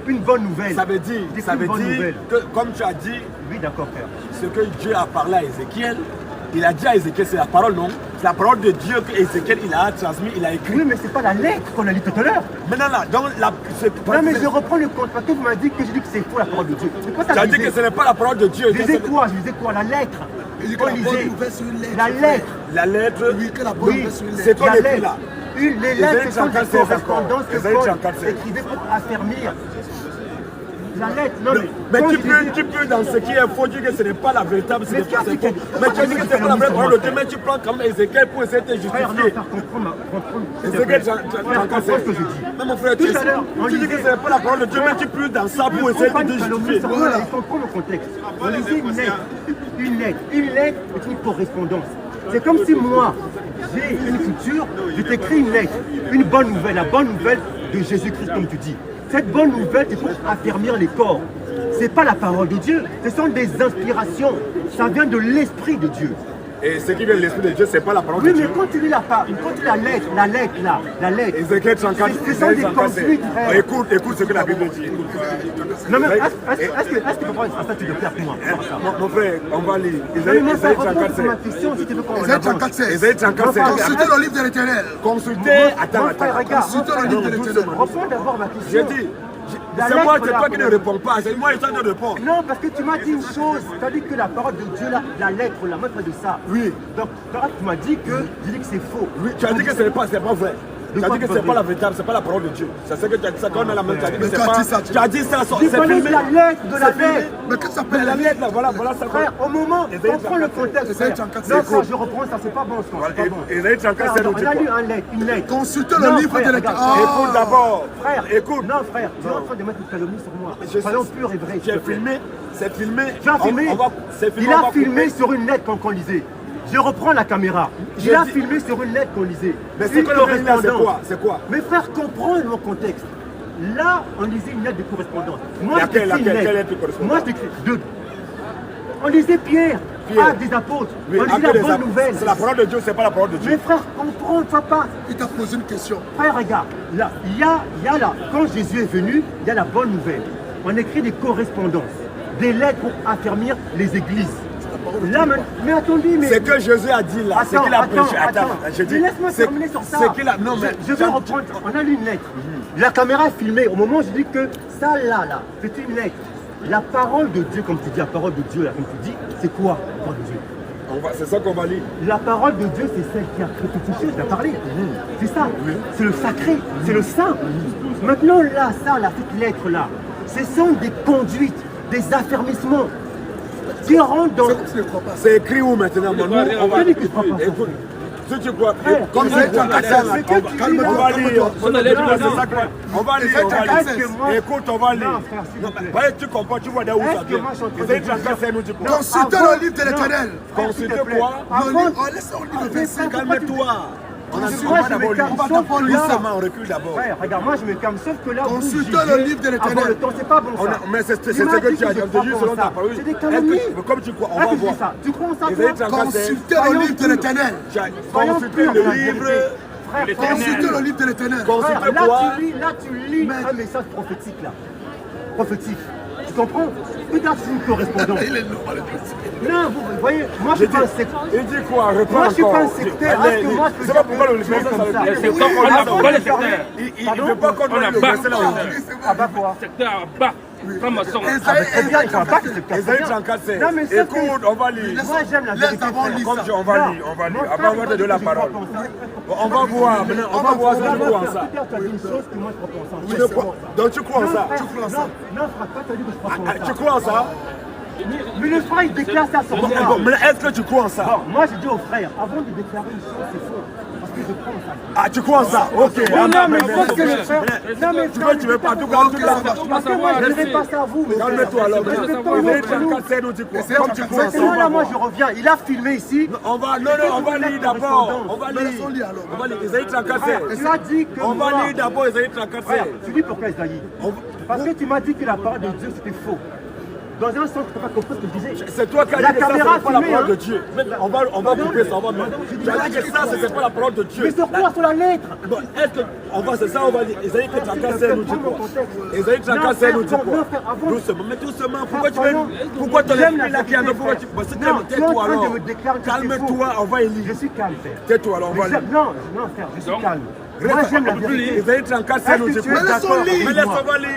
une bonne nouvelle? Ça veut dire que, comme tu as dit, oui, d'accord, frère. Ce que Dieu a parlé à Ézéchiel, il a dit à Ézéchiel, c'est la parole, non? C'est la parole de Dieu que Ézéchiel il a transmis, il a écrit. Oui, mais c'est pas la lettre qu'on a lu tout à l'heure. Maintenant là, donc non, mais je reprends le compte parce que vous m'avez dit que je dis que c'est faux la parole de Dieu. Tu as dit que ce n'est pas la parole de Dieu. Je disais quoi? La lettre. La lettre. La lettre. Oui, que la bonne nouvelle sur une lettre. C'est quoi l'écrit là? Les lettres, ce sont des correspondances que Paul écrivait pour affermir. La lettre, non mais tu peux dans ce qui est faux dire que ce n'est pas la véritable, ce n'est pas faux. Mais tu as dit que ce n'est pas la vraie parole de Dieu, mais tu prends quand même Ézéchiel pour essayer de te justifier. Ézéchiel, tu comprends ce que je dis. Mais mon frère, tu dis que ce n'est pas la parole de Dieu, mais tu peux dans ça pour essayer de te justifier. Voilà, il faut comprendre le contexte. On lisait une lettre est une correspondance. C'est comme si moi, j'ai une culture, je t'écris une lettre, une bonne nouvelle, la bonne nouvelle de Jésus-Christ, comme tu dis. Cette bonne nouvelle, c'est pour affermir les corps. Ce n'est pas la parole de Dieu, ce sont des inspirations. Ça vient de l'Esprit de Dieu. Et ce qui vient de l'Esprit de Dieu, ce n'est pas la parole de Dieu. Oui, mais quand tu lis la lettre, la lettre. Ézéchiel 34, ce sont des conduites, frère. Écoute ce que la Bible dit. Non, mais est-ce que papa, ça tu le fais pour moi? Mon frère, on va lire. Ézéchiel 34. Ézéchiel 34. Consultez le livre de l'Éternel. Consultez. Attends. Consultez le livre de l'Éternel. Reprends d'abord ma question. J'ai dit. C'est moi, c'est toi qui ne réponds pas, c'est moi qui t'en réponds. Non, parce que tu m'as dit une chose, tu as dit que la parole de Dieu, la lettre, la maître de ça. Oui. Donc, tu m'as dit que c'est faux. Oui, tu as dit que ce n'est pas vrai. Tu as dit que ce n'est pas la véritable, ce n'est pas la parole de Dieu. C'est ce que tu as dit ça quand on a la main, tu as dit que c'est pas. Tu as dit ça, c'est filmé. La lettre de la lettre. Mais qu'est-ce que ça s'appelle la lettre là, voilà ça. Frère, au moment, comprends le contexte. Non, quand je reprends ça, c'est pas bon ce qu'on c'est pas bon. On a lu une lettre. Consultez le livre de l'Éternel. Écoute d'abord. Frère, écoute. Non, frère, tu es en train de mettre une calomnie sur moi. Soyons purs et vrais. J'ai filmé, c'est filmé. Tu as filmé. Il a filmé sur une lettre qu'on lisait. Je reprends la caméra. Il a filmé sur une lettre qu'on lisait. Mais c'est quoi le là, c'est quoi? C'est quoi? Mes frères, comprends mon contexte. Là, on lisait une lettre de correspondance. Moi, Laquelle lettre de correspondance? Moi, je t'écris deux. On lisait Pierre, acte des apôtres. Oui, On lisait la bonne nouvelle. C'est la parole de Dieu, c'est pas la parole de Dieu. Mes frères, comprends, papa. Il t'a posé une question. Frère, regarde, là, il y a là, quand Jésus est venu, il y a la bonne nouvelle. On écrit des correspondances, des lettres pour affermir les églises. Là, mais attendez, mais... C'est que Jésus a dit là, c'est qu'il a prêché. Attends, je dis... Laisse-moi terminer sur ça. C'est qu'il a... Non, mais... Je vais reprendre, on a lu une lettre. La caméra est filmée. Au moment où je dis que ça, là, c'est une lettre. La parole de Dieu, comme tu dis, la parole de Dieu, là, comme tu dis, c'est quoi, la parole de Dieu? C'est ça qu'on va lire. La parole de Dieu, c'est celle qui a créé toutes choses, tu as parlé. C'est ça. C'est le sacré, c'est le saint. Maintenant, là, ça, là, cette lettre-là, ce sont des conduites, des affermissements qui rentrent dans... C'est écrit où maintenant? Nous, on va... Écoute, si tu crois... Comme ça, on va lire. On va lire. Écoute, on va lire. Tu comprends, tu vois d'où ça vient. Consultez le livre de l'Éternel. Consultez quoi? Laissez-moi lire le verset. Calme-toi. On a Moi, je me calme, sauf que là... on recule d'abord. Frère, regarde, moi, je me calme, sauf que là... Consultez le livre de l'Éternel. Avant le temps, c'est pas bon ça. Mais c'est ce que tu as dit, selon ta parole. C'est des calomnies. Comme tu crois, on va voir. Tu crois en ça, toi? Consultez le livre de l'Éternel. Consultez le livre. Consultez le livre de l'Éternel. Consultez quoi? Là, tu lis un message prophétique, là. Prophétique. Tu comprends? Regarde, c'est une correspondance. Il est lourd, le Non, vous voyez, moi je suis pas un sectaire. Il dit quoi? Reprends Moi je suis pas un encore. sectaire. Est-ce que moi je peux C'est pas pourquoi le faire comme ça? C'est quoi qu'on a pas les secteurs? Il ne veut pas qu'on On a le bas. verset là aussi. Ah bah quoi? Secteur à bas. Franc-maçon. Très bien, il faut pas que c'est Esaïe 34, c'est. Non, mais c'est Écoute, on va lire. Moi j'aime la vérité. Comme on va lire, on va lire. Avant de la parole. On va voir, maintenant, on va voir si tu crois en ça. Tu as dit une chose que moi je crois pas en ça. Donc tu crois en ça? Non, frère, toi tu as dit que je crois pas en ça. Tu crois en ça? Mais le frère il déclare ça sur moi. Mais est-ce que tu crois en ça? Bon, moi j'ai dit au frère, avant de déclarer une chose, c'est faux. Parce que je crois en ça. Ah, tu crois en ça? Ok. Non, mais parce que le frère. Non, mais Tu veux pas tout garder là? parce que moi je ne dirai pas ça à vous. mais Calme-toi alors. Esaïe 34, c'est nous, tu crois. Comme tu crois en ça. Là, moi je reviens. Il a filmé ici. On va lire d'abord. On va lire. On va lire. Esaïe 34, Tu as dit que. on va lire d'abord Esaïe 34, Tu dis pourquoi Esaïe? Parce que tu m'as dit que la parole de Dieu c'était faux. Dans un sens, tu n'as pas compris ce que je disais. C'est toi qui as La dit que ça, caméra c'est pas la filmée, parole hein. de Dieu. On va couper ça, on va mettre. Tu as dit que ça, c'est pas la parole de Dieu. Mais sur quoi? Sur la lettre? Bon, est-ce que on va, c'est ça, on va dire. Esaïe 34, c'est nous, tu crois. Esaïe 34, c'est nous, tu crois. Doucement, mais doucement. Pourquoi tu veux. Pourquoi ton esprit là qui a pourquoi tu. Tais-toi alors. Calme-toi, on va y lire. Je suis calme, frère. Tais-toi alors, on va lire. Non, frère, je suis calme. Moi j'aime la vérité. Esaïe 34, c'est nous, tu crois. Mais laisse-on va lire.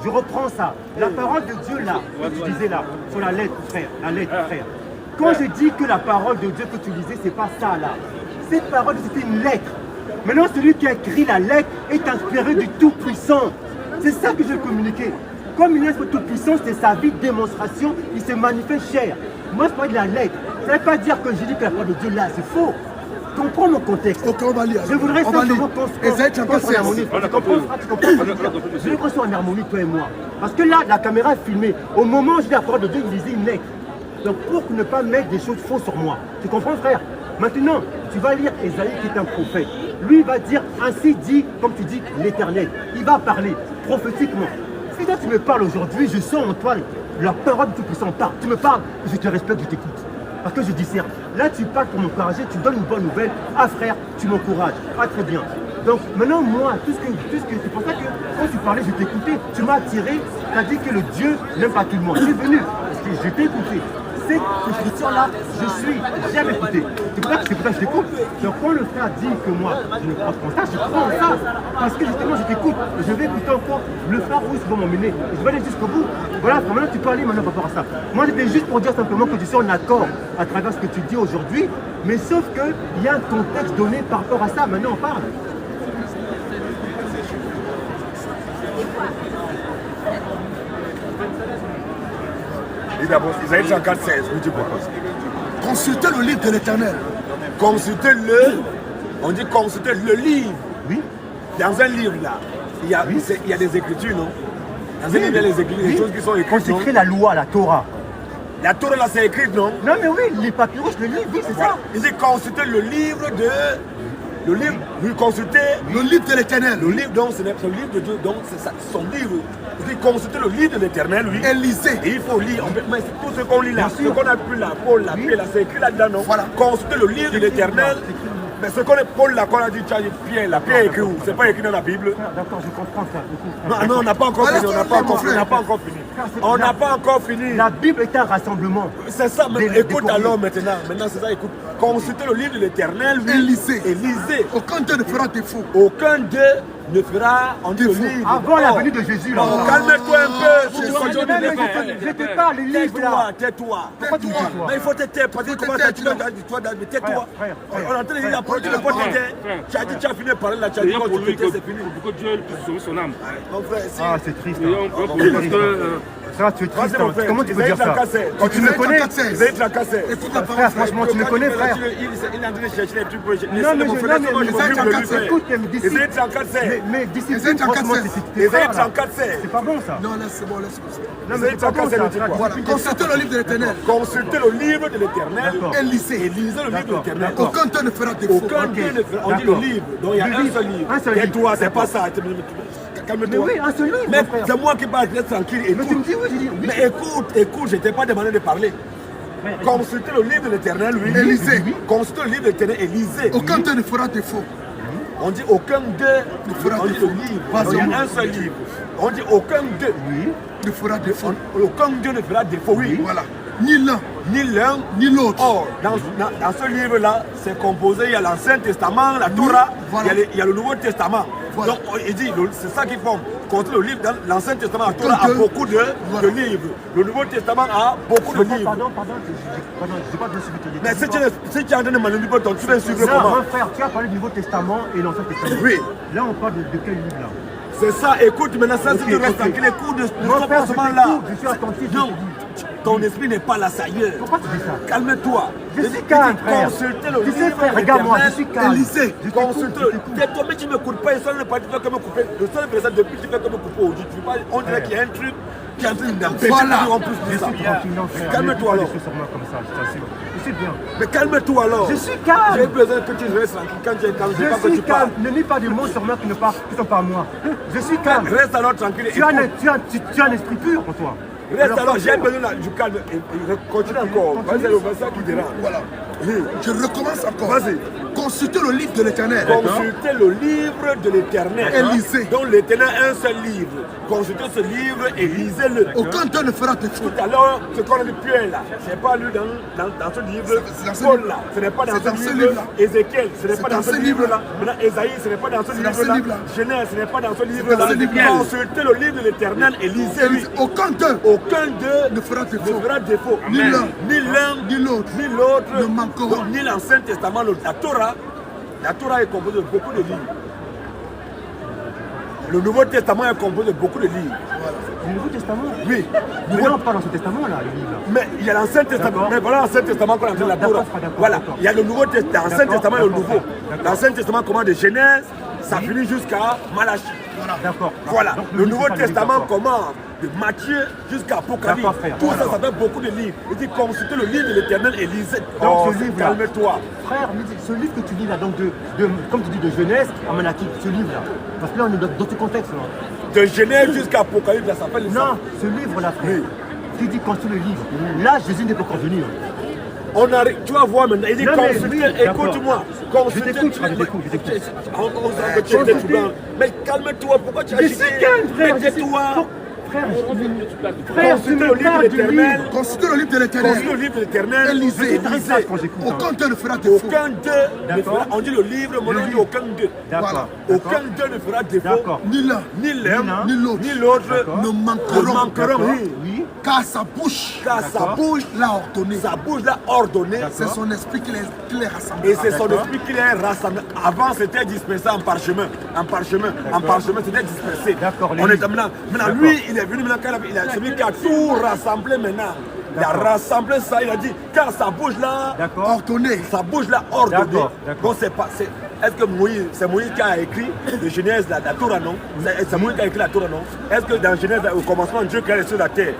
Je reprends ça. La parole de Dieu là, que tu disais là, sur la lettre, frère, frère. Quand je dis que la parole de Dieu que tu lisais, c'est pas ça là. Cette parole, c'était une lettre. Maintenant, celui qui a écrit la lettre est inspiré du Tout-Puissant. C'est ça que je veux communiquer. Comme il est le Tout-Puissant, c'est sa vie de démonstration, il se manifeste cher. Moi, je parle de la lettre. Ça ne veut pas dire que j'ai dit que la parole de Dieu là, c'est faux. Comprends mon contexte. Ok, on va lire. Je voudrais simplement qu'on soit en harmonie. On a Tu comprends? Je veux qu'on soit en harmonie, toi et moi. Parce que là, la caméra est filmée. Au moment où je dis la parole de Dieu, il lisait une lettre. Donc pour ne pas mettre des choses fausses sur moi. Tu comprends, frère? Maintenant, tu vas lire Esaïe qui est un prophète. Lui, il va dire, ainsi dit, comme tu dis, l'Éternel. Il va parler prophétiquement. Si toi tu me parles aujourd'hui, je sens en toi la parole du Tout-Puissant. Tu me parles, je te respecte, je t'écoute. Parce que je discerne. Là, tu parles pour m'encourager, tu donnes une bonne nouvelle. Ah frère, tu m'encourages. Ah très bien. Donc maintenant, moi, c'est pour ça que quand tu parlais, je t'écoutais. Tu m'as attiré, tu as dit que le Dieu n'aime pas tout le monde. Je suis venu, parce que je t'ai écouté. Cette écriture-là, j'aime écouter. C'est pour ça que je t'écoute. Donc quand le frère dit que moi, je ne crois pas en ça, je crois en ça. Parce que justement, je t'écoute. Je vais écouter encore le frère où il va m'emmener. Je vais aller jusqu'au bout. Voilà, maintenant tu peux aller maintenant par rapport à ça. Moi, j'étais juste pour dire simplement que je suis en accord à travers ce que tu dis aujourd'hui. Mais sauf qu'il y a un contexte donné par rapport à ça. Maintenant, on parle. Et d'abord, Isaïe 34, 16, vous dites quoi? Consultez le livre de l'Éternel. Consultez le. On dit consultez le livre. Oui. Dans un livre là, il y a des écritures, non? Dans un livre, il y a les choses qui sont écrites. Quand tu crées la loi, la Torah. La Torah là c'est écrit, non? Non mais oui, les papyrus, le livre, oui, c'est ça. Il dit consulter le livre de... Le livre, lui consulter... Le livre de l'éternel. Le livre, donc, c'est le livre de Dieu, donc c'est son livre. Il dit consulter le livre de l'éternel, lui. Et lisez. Et il faut lire. Mais tout ce qu'on lit là, ce qu'on a pu là, Paul l'a pu là, c'est écrit là-dedans, non? Voilà. Consulter le livre de l'éternel. Mais ce qu'on est Paul là, qu'on a dit, Pierre là, Pierre écrit où? C'est pas écrit dans la Bible. D'accord, je comprends ça. Non, non, on n'a pas encore fini, on n'a pas encore fini, on n'a pas encore fini. On n'a pas encore fini. La Bible est un rassemblement. C'est ça, mais écoute alors maintenant. Maintenant, c'est ça, écoute. Consultez le livre de l'éternel, Et lisez. Et lisez. Aucun d'eux ne fera défaut. Aucun d'eux ne fera, on dit le livre. Avant la venue de Jésus, là. Calme-toi un peu. Je te parle, les livres là. Tais-toi. Pourquoi tu dis toi? Mais il faut te taire. Parce que comment tu mais tais-toi. On est en train de dire la parole, tu ne peux pas te taire. Tu as dit, tu as fini de parler là, tu as dit, quand tu te tais, c'est fini. Pour que Dieu puisse sauver son âme. Mon frère, si. Ah, c'est triste. Parce que Ça, tu es triste. Vas-y, mon frère. Comment tu peux dire ça? Tu me connais? Ils ont tracassé. Écoute la parole. Frère, franchement, tu me connais, frère. Il est en train de chercher les trucs pour... Non, mais écoute, mes disciples. Ils ont tracassé. Mes disciples, franchement, Ils ont c'est tracassé. c'est pas bon ça. Non, là, c'est bon, laisse-moi. Non, mais c'est pas bon ça. Voilà. Consultez le livre de l'éternel. Consultez le livre de l'éternel. D'accord. Et lisez. Et lisez le livre de l'éternel. Aucun d'eux ne fera défaut. Aucun d'eux ne fera. On dit le livre. Donc il y a un seul livre. Un seul livre. Et toi, c'est pas ça. Mais Calme-toi. oui, un seul livre. Mais mon frère. c'est moi qui parle, reste tranquille. Mais tu me Écoute. dis oui, je dis oui. Mais écoute, je t'ai pas demandé de parler. Consultez le livre de l'éternel, oui. Et lisez. Consultez le livre de l'éternel et lisez. Aucun d'eux ne fera défaut. On dit aucun d'eux fera on dit défaut. le livre. Pas Donc, il y a seulement. un seul livre. On dit aucun d'eux. Ne fera défaut. Aucun d'eux ne fera défaut, oui. Voilà. Ni l'un, Ni l'un, ni l'autre. Or, dans ce livre-là, c'est composé, il y a l'Ancien Testament, la Torah, voilà. il y a le Nouveau Testament. Voilà. Donc, il dit, c'est ça qui forme. Contre le livre, dans l'Ancien Testament, la Torah a beaucoup de livres. Le Nouveau Testament a beaucoup de livres. Pardon, j'ai pas bien suivi ton idée. Mais si tu es en train de manipuler, donc tu vas suivre Là, comment? mon frère, tu as parlé du Nouveau Testament et l'Ancien Testament. Oui. Là, on parle de quel livre là? C'est ça, écoute, maintenant, ça, si Ok, tu restes ok. tranquille, les cours ne Mon sont frère, pas je seulement là. t'écoute, je suis attentif, je Non, te dis. ton esprit n'est pas là, ça y est. Pourquoi tu dis ça? Calme-toi. Je suis calme, frère. Consultez le Tu sais, livre frère, regarde-moi, je suis calme. Lisez. Je t'écoute, Consultez. je t'écoute. Tais-toi, mais tu ne m'écoutes pas. Le seul n'est pas tu fais comme me couper. Le seul président depuis tu fais comme me couper aujourd'hui. Tu vois, on dirait qu'il y a un truc qui est en train d'empêcher Voilà. en plus de ça. Tranquillement, frère. Calme-toi alors. Je suis sur moi comme ça, je t'assure. Je suis bien. Mais calme-toi alors. Je suis calme. J'ai besoin que tu restes tranquille. Quand tu es calme, je veux pas Je que suis tu parles. calme. Ne mets pas des mots sur moi qui ne sont pas moi. Je suis calme. Reste alors tranquille. Tu as Écoute. un esprit pur en toi. Reste alors, j'ai besoin du calme. Et continue encore. Vas-y, c'est le verset qui dérange. Voilà. Je recommence encore. Vas-y. Consultez le livre de l'éternel. Consultez le livre de l'éternel. Et lisez. Donc l'éternel a un seul livre. Consultez ce livre et lisez-le. Aucun d'eux ne fera défaut. Tout à l'heure, ce qu'on a dit Pierre là, c'est pas lu dans ce livre. C'est dans ce Paul livre. là, ce n'est pas dans C'est dans ce ce livre. livre-là. Ézéchiel, ce n'est C'est pas dans dans ce ce livre là. livre-là. Maintenant, Ésaïe, ce n'est pas dans ce dans ce livre là. livre-là. Genèse, ce n'est pas dans ce livre dans là. ce livre-là. Consultez le livre de l'éternel et lisez-lui. Aucun d'eux Aucun d'eux ne fera défaut. ne fera défaut. Ni l'un, ni l'un, ni l'autre ni l'autre, ne manqueront. ni l'Ancien Testament, la Torah. La Torah est composée de beaucoup de livres. Le Nouveau Testament est composé de beaucoup de livres. Le Nouveau Testament? Oui. Mais là, on parle dans ce testament là, le livre là. Mais il y a l'Ancien Testament. D'accord. Mais voilà l'Ancien Testament qu'on a dans la D'accord, Torah. frère, d'accord, Voilà. d'accord. Il y a le Nouveau Testament, l'Ancien Testament et le d'accord, Nouveau. d'accord. L'Ancien Testament commence de Genèse, ça finit jusqu'à Malachie. D'accord. Voilà. Donc, Le livre, Nouveau c'est pas le livre, Testament d'accord. commence de Matthieu jusqu'à Apocalypse. D'accord, frère. Tout ça, Voilà. ça fait beaucoup de livres. Il dit consultez le livre de l'Éternel et lisez. Donc, ce livre là. Calme-toi. Frère, ce livre que tu lis là, donc comme tu dis, de Genèse à Malachie, ce livre là. Parce que là, on est dans ce contexte là. De Genèse jusqu'à Apocalypse, ça s'appelle Non, ce livre là, frère. Oui. Tu dis quand tu le livre. Là, Jésus n'est pas encore venu. On arrive, tu vas voir maintenant, il dit Non, mais consultez, oui, d'accord. écoute-moi. Je t'écoute, frère, je t'écoute. Mais calme-toi, pourquoi tu as Je suis calme, frère. Mais tais-toi. Frère, tu me parles du livre. Consultez le livre de Consultez le l'éternel. livre de l'Éternel. Et lisez. C'est très sage quand j'écoute. Aucun d'eux ne fera défaut. Aucun d'eux ne D'accord. fera, on dit le livre, mais on dit aucun d'eux. D'accord. Aucun d'eux ne fera défaut. D'accord. Ni l'un, Ni l'un, l'un, ni l'autre. ni l'autre ne ne manqueront. manqueront. Oui. Oui. Car sa bouche Car sa D'accord. bouche, l'a ordonné. sa bouche l'a ordonné. C'est son esprit qui les rassemble. Et c'est son D'accord. esprit qui les rassemble. Avant, c'était dispersé en parchemin. En parchemin, c'était dispersé. D'accord, les On est livres. maintenant lui, il est venu maintenant, celui qui a tout rassemblé maintenant. Il a rassemblé ça, il a dit, car sa bouche là, D'accord. Ordonné. sa bouche là ordonnée. D'accord, d'accord. Donc c'est pas, est-ce que Moïse, c'est Moïse qui a écrit de Genèse la Torah, non? C'est Moïse qui a écrit la Torah, non? Est-ce que dans Genèse, au commencement, Dieu créa les cieux de la terre?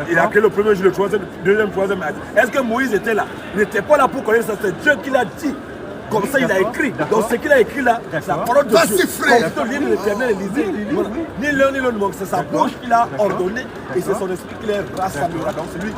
Il a créé le premier jour, le troisième, deuxième, troisième. Est-ce que Moïse était là? Il n'était pas là pour connaître ça, c'est Dieu qui l'a dit. Comme ça, il a écrit. Donc, ce qu'il a écrit là, c'est la parole de Dieu. Comme le livre de l'Éternel, Élisée. Ni l'un ni l'autre, c'est sa bouche qu'il a ordonné et c'est son esprit qui les rassemblera. Donc, c'est lui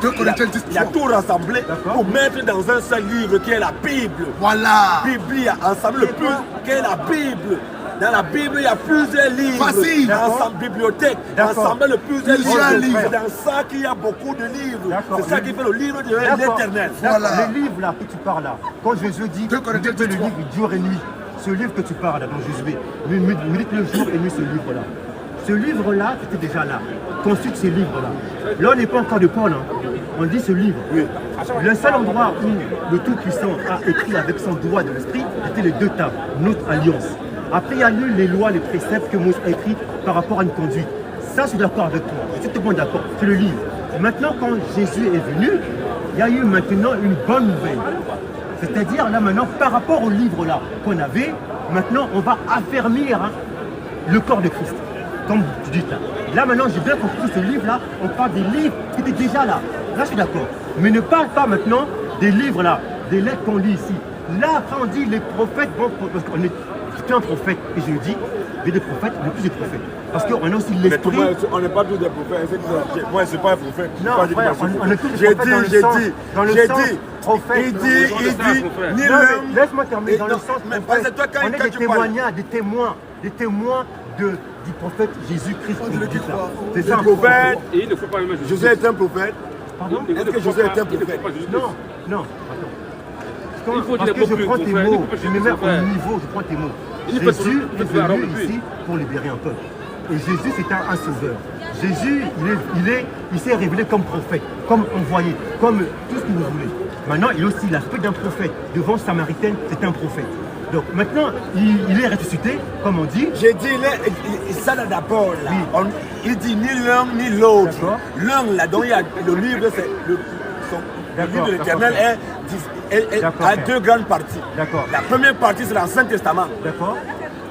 qui a tout rassemblé pour mettre dans un seul livre qui est la Bible. Voilà. Biblia, ensemble le plus, qui est la Bible. Dans la Bible, il y a plusieurs livres. Facile. Dans sa bibliothèque, ensemble le plusieurs livres. livres. C'est dans ça qu'il y a beaucoup de livres. C'est ça qui fait le livre de l'Éternel. Voilà. Le livre là que tu parles là, quand Jésus dit que le livre jour et nuit, ce livre que tu parles là dans Jésus, médite le jour et nuit ce livre là. Ce livre là, qui était déjà là, consulte ces livres là. Là on n'est pas encore de Paul, hein. On dit ce livre. Oui. Le seul endroit où le Tout-Puissant a écrit avec son doigt de l'esprit, c'était les deux tables, notre alliance. Après, il y a eu les lois, les préceptes que Moïse a écrits par rapport à une conduite. Ça, je suis d'accord avec toi. Je suis tout le monde d'accord. C'est le livre. Maintenant, quand Jésus est venu, il y a eu maintenant une bonne nouvelle. C'est-à-dire, là maintenant, par rapport au livre là qu'on avait, maintenant, on va affermir le corps de Christ. Comme tu dis là. Là maintenant, j'ai bien compris ce livre-là, on parle des livres qui étaient déjà là. Là, je suis d'accord. Mais ne parle pas maintenant des livres là, des lettres qu'on lit ici. Là, quand on dit les prophètes, bon, parce qu'on est un prophète, et je le dis, mais des prophètes, on est plus des prophètes. Parce qu'on a aussi l'esprit. On n'est pas tous des prophètes. Moi, je ne suis pas un prophète. Non, frère, on est tous des prophètes dans le sens prophète. Il dit, ni l'un. Laisse-moi terminer dans le sens prophète. On est des témoignages, des témoins du prophète Jésus-Christ. C'est ça. Prophète. Et il ne faut pas le mettre. Jésus est un prophète. Pardon? Est-ce que Jésus est un prophète? Non. Il faut Parce dire que je prends tes mots, je me mets au niveau, je prends tes mots. Jésus est venu ici pour libérer un peuple. Et Jésus, c'est un sauveur. Jésus, il s'est révélé comme prophète, comme envoyé, comme tout ce que vous voulez. Maintenant, il a aussi l'aspect d'un prophète. Devant Samaritaine, c'est un prophète. Donc maintenant, il est ressuscité, comme on dit. J'ai dit, ça d'abord, là. Oui. Il dit ni l'un ni l'autre. L'un, là, dont il y a le livre, c'est le livre de l'Éternel a deux grandes parties. La première partie, c'est l'Ancien Testament. D'accord.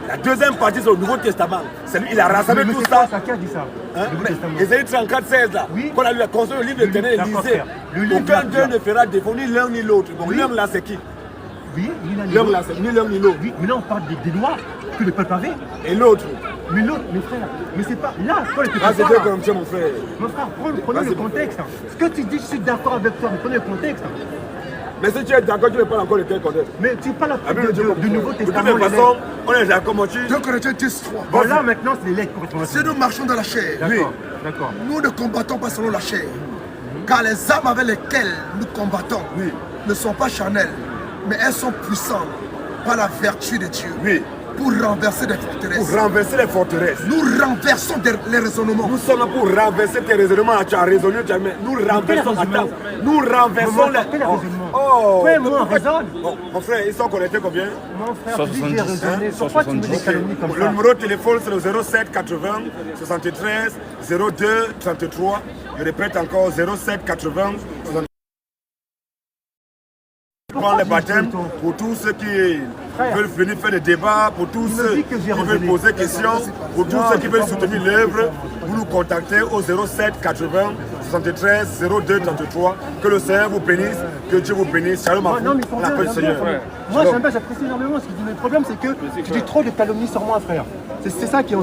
La deuxième partie, c'est le Nouveau Testament. C'est lui, il a rassemblé tout ça. Qui a dit ça? Ésaïe 34, 16 là. Oui. Quand on lui a construit le livre de l'Éternel, il disait aucun d'eux ne fera défaut, ni l'un ni l'autre. Donc l'un là, c'est qui? Oui, l'un là, c'est ni l'un ni l'autre. Oui, mais là, on parle des lois que le peuple avait. Et l'autre? Mais l'autre, mes frères, mais c'est pas là, quand le peuple c'est deux comme ça, mon frère. Mon frère, prenez le contexte. Ce que tu dis, je suis d'accord avec toi, mais prenez le contexte. Mais si tu es d'accord, tu ne parles encore de quel contexte? Mais tu parles du Nouveau Testament. De toute façon, on est d'accord, mon Dieu. 2 Corinthiens 10, 3. Bon, là, maintenant, c'est les lettres. Si nous marchons dans la chair, D'accord. nous ne combattons pas selon la chair. Car les armes avec lesquelles nous combattons ne sont pas charnelles, mais elles sont puissantes par la vertu de Dieu. Oui. Pour renverser des forteresses. Pour renverser les forteresses. Nous renversons les raisonnements. Nous sommes là pour renverser tes raisonnements. Tu as raisonné, tu as mis. Nous renversons. Attends. Nous renversons les. Oh. Moi, raisonne. Mon frère, ils sont connectés combien? Mon frère, tu dis que j'ai raisonné. Pourquoi tu mets des calomnies comme ça? Le numéro de téléphone, c'est le 07 80 73 02 33. Je répète encore 07 80 73. Prends les baptêmes pour tous ceux qui veulent venir faire des débats, pour tous ceux qui veulent poser des questions, pour tous ceux qui veulent soutenir l'œuvre, vous nous contactez au 07 80 73 02 33. Que le Seigneur vous bénisse, que Dieu vous bénisse. Shalom à vous. On appelle le Seigneur. Moi, j'apprécie énormément ce qu'il dit. Le problème, c'est que tu dis trop de calomnies sur moi, frère. C'est ça qui est.